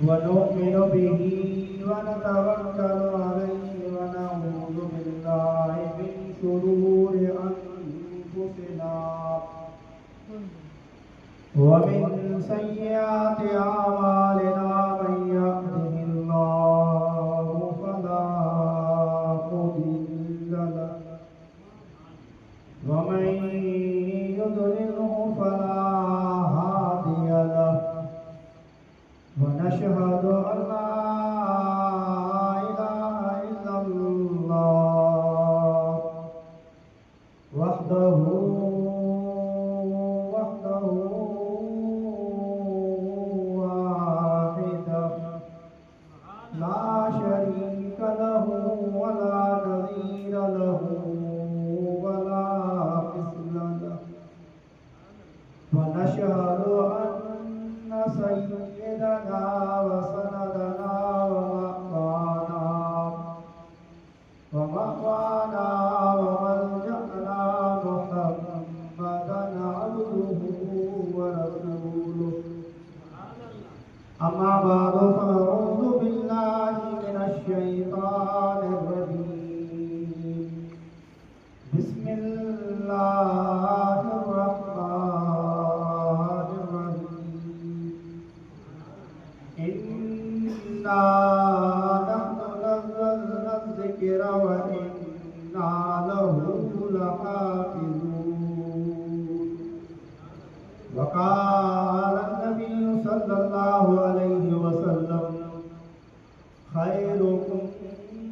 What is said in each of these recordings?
ونؤمن به ونتوكل عليه ونعوذ بالله من شرور أنفسنا ومن سيئات أعمالنا من يهده الله فلا مضل له ومن يضلله فلا هادي له ونشهد أن لا إله إلا الله وحده واحده لا شريك له ولا نظير له ولا مثل له ونشهد أن سيدنا وسندنا ومأوانا وملجأنا محمدا عبده ورسوله أما بعد فأعوذ بالله من الشيطان الرجيم بسم الله الرحمن الرحيم إنا نحن نزلنا الذكر وإنا له لحافظون وقال النبي صلى الله عليه وسلم خيركم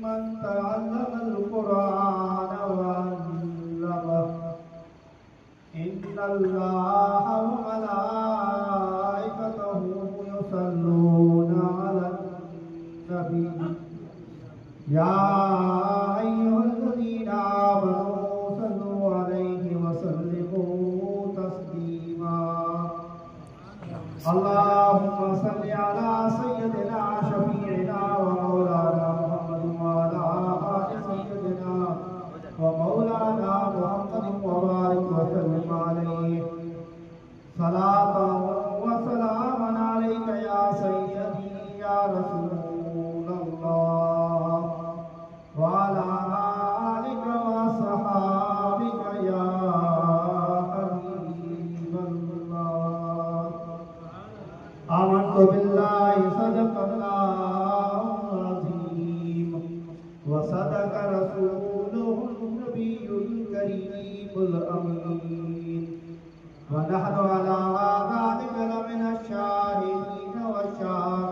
من تعلم القرآن وعلمه إن الله وملائكته يصلون على النبي يا